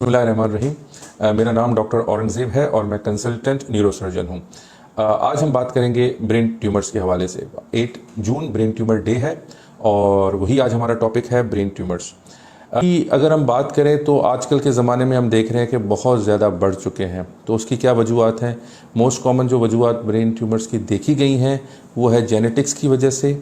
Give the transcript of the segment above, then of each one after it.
बिस्मिल्लाहिर्रहमानिर्रहीम। मेरा नाम डॉक्टर औरंगज़ेब है और मैं कंसल्टेंट न्यूरोसर्जन हूँ। आज हम बात करेंगे ब्रेन ट्यूमर्स के हवाले से। 8 जून ब्रेन ट्यूमर डे है और वही आज हमारा टॉपिक है ब्रेन ट्यूमर्स की। अगर हम बात करें तो आजकल के ज़माने में हम देख रहे हैं कि बहुत ज़्यादा बढ़ चुके हैं। तो उसकी क्या वजूहत हैं? मोस्ट कॉमन जो वजूहत ब्रेन ट्यूमर्स की देखी गई हैं वो है जेनेटिक्स की वजह से,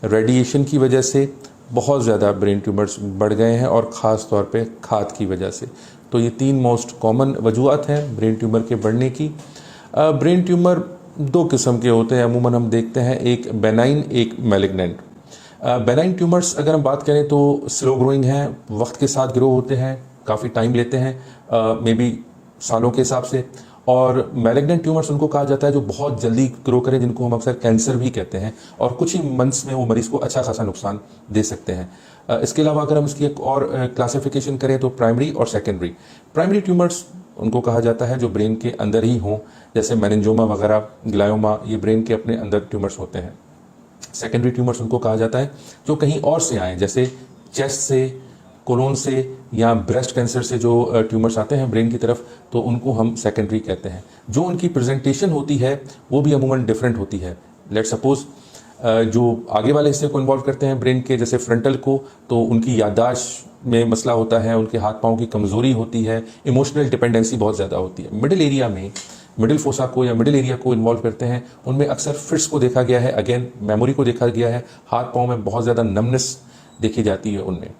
रेडिएशन की वजह से बहुत ज़्यादा ब्रेन ट्यूमर्स बढ़ गए हैं और ख़ास तौर पे खाद की वजह से। तो ये 3 मोस्ट कॉमन वजूहत हैं ब्रेन ट्यूमर के बढ़ने की। ब्रेन ट्यूमर 2 किस्म के होते हैं अमूमन हम देखते हैं, एक बेनाइन एक मैलिग्नेंट। बेनाइन ट्यूमर्स अगर हम बात करें तो स्लो ग्रोइंग हैं, वक्त के साथ ग्रो होते हैं, काफ़ी टाइम लेते हैं, मे बी सालों के हिसाब से। और मैलिग्नेंट ट्यूमर्स उनको कहा जाता है जो बहुत जल्दी ग्रो करें, जिनको हम अक्सर कैंसर भी कहते हैं और कुछ ही मंथ्स में वो मरीज को अच्छा खासा नुकसान दे सकते हैं। इसके अलावा अगर हम इसकी एक और क्लासिफिकेशन करें तो प्राइमरी और सेकेंडरी। प्राइमरी ट्यूमर्स उनको कहा जाता है जो ब्रेन के अंदर ही हों, जैसे मेनिंजोमा वगैरह, ग्लायोमा, ये ब्रेन के अपने अंदर ट्यूमर्स होते हैं। सेकेंडरी ट्यूमर्स उनको कहा जाता है जो कहीं और से आए, जैसे चेस्ट से, कोलोन से या ब्रेस्ट कैंसर से जो ट्यूमर्स आते हैं ब्रेन की तरफ, तो उनको हम सेकेंडरी कहते हैं। जो उनकी प्रेजेंटेशन होती है वो भी अमूमन डिफरेंट होती है। लेट सपोज जो आगे वाले हिस्से को इन्वॉल्व करते हैं ब्रेन के, जैसे फ्रंटल को, तो उनकी याददाश्त में मसला होता है, उनके हाथ पाँव की कमज़ोरी होती है, इमोशनल डिपेंडेंसी बहुत ज़्यादा होती है। मिडिल एरिया में, मिडिल फोसा को या मिडिल एरिया को इन्वॉल्व करते हैं, उनमें अक्सर फिट्स को देखा गया है, अगेन मेमोरी को देखा गया है, हाथ पाँव में बहुत ज़्यादा नमनेस देखी जाती है उनमें।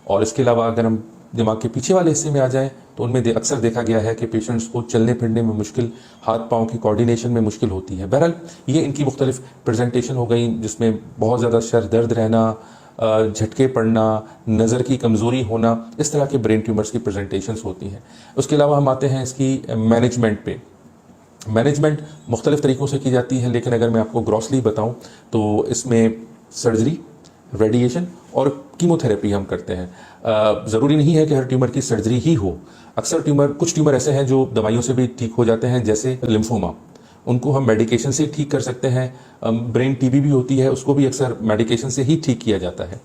और इसके अलावा अगर हम दिमाग के पीछे वाले हिस्से में आ जाएं तो उनमें अक्सर देखा गया है कि पेशेंट्स को चलने फिरने में मुश्किल, हाथ पाँव की कोऑर्डिनेशन में मुश्किल होती है। बहरहाल ये इनकी मुख्तलिफ प्रेजेंटेशन हो गई, जिसमें बहुत ज़्यादा सर दर्द रहना, झटके पड़ना, नज़र की कमज़ोरी होना, इस तरह के ब्रेन ट्यूमर्स की प्रेजेंटेशंस होती हैं। उसके अलावा हम आते हैं इसकी मैनेजमेंट पे। मैनेजमेंट मुख्तलिफ तरीक़ों से की जाती है, लेकिन अगर मैं आपको ग्रॉसली बताऊँ तो इसमें सर्जरी, रेडिएशन और कीमोथेरेपी हम करते हैं। ज़रूरी नहीं है कि हर ट्यूमर की सर्जरी ही हो। अक्सर कुछ ट्यूमर ऐसे हैं जो दवाइयों से भी ठीक हो जाते हैं, जैसे लिम्फोमा, उनको हम मेडिकेशन से ठीक कर सकते हैं। ब्रेन टीबी भी होती है, उसको भी अक्सर मेडिकेशन से ही ठीक किया जाता है।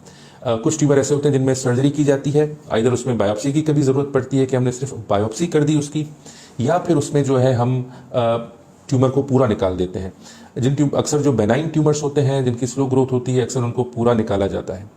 कुछ ट्यूमर ऐसे होते हैं जिनमें सर्जरी की जाती है, आइदर उसमें बायोप्सी की कभी ज़रूरत पड़ती है कि हमने सिर्फ बायोप्सी कर दी उसकी, या फिर उसमें जो है हम ट्यूमर को पूरा निकाल देते हैं। अक्सर जो बेनाइन ट्यूमर्स होते हैं जिनकी स्लो ग्रोथ होती है, अक्सर उनको पूरा निकाला जाता है।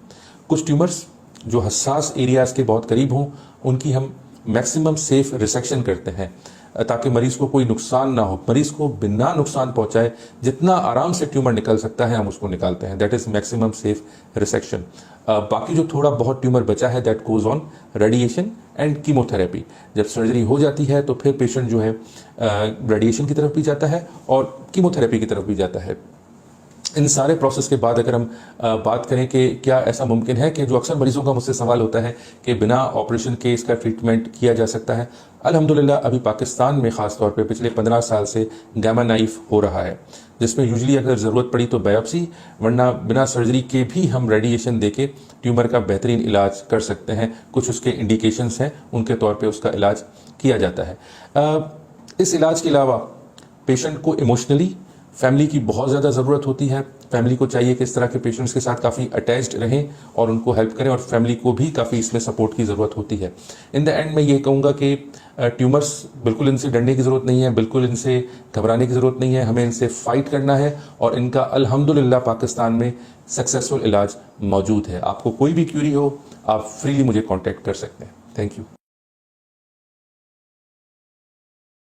कुछ ट्यूमर्स जो हसास एरियाज के बहुत करीब हों, उनकी हम मैक्सिमम सेफ रिसेक्शन करते हैं ताकि मरीज को कोई नुकसान ना हो, मरीज को बिना नुकसान पहुंचाए जितना आराम से ट्यूमर निकल सकता है हम उसको निकालते हैं। That is maximum safe resection. बाकी जो थोड़ा बहुत ट्यूमर बचा है, that goes on radiation and chemotherapy. जब सर्जरी हो जाती है तो फिर पेशेंट जो है रेडिएशन की तरफ भी जाता है और कीमोथेरेपी की तरफ भी जाता है। इन सारे प्रोसेस के बाद अगर हम बात करें कि क्या ऐसा मुमकिन है कि जो अक्सर मरीजों का मुझसे सवाल होता है कि बिना ऑपरेशन के इसका ट्रीटमेंट किया जा सकता है, अल्हम्दुलिल्लाह अभी पाकिस्तान में ख़ास तौर पे पिछले 15 साल से गामा नाइफ हो रहा है, जिसमें यूजली अगर ज़रूरत पड़ी तो बायोप्सी, वरना बिना सर्जरी के भी हम रेडिएशन देके ट्यूमर का बेहतरीन इलाज कर सकते हैं। कुछ उसके इंडिकेशंस हैं, उनके तौर पर उसका इलाज किया जाता है। इस इलाज के अलावा पेशेंट को इमोशनली फैमिली की बहुत ज़्यादा ज़रूरत होती है। फैमिली को चाहिए कि इस तरह के पेशेंट्स के साथ काफ़ी अटैच्ड रहें और उनको हेल्प करें, और फैमिली को भी काफ़ी इसमें सपोर्ट की ज़रूरत होती है। इन द एंड मैं ये कहूँगा कि ट्यूमर्स, बिल्कुल इनसे डरने की ज़रूरत नहीं है, बिल्कुल इनसे घबराने की ज़रूरत नहीं है, हमें इनसे फ़ाइट करना है और इनका अल्हम्दुलिल्लाह पाकिस्तान में सक्सेसफुल इलाज मौजूद है। आपको कोई भी क्यूरी हो, आप फ्रीली मुझे कॉन्टैक्ट कर सकते हैं। Thank you.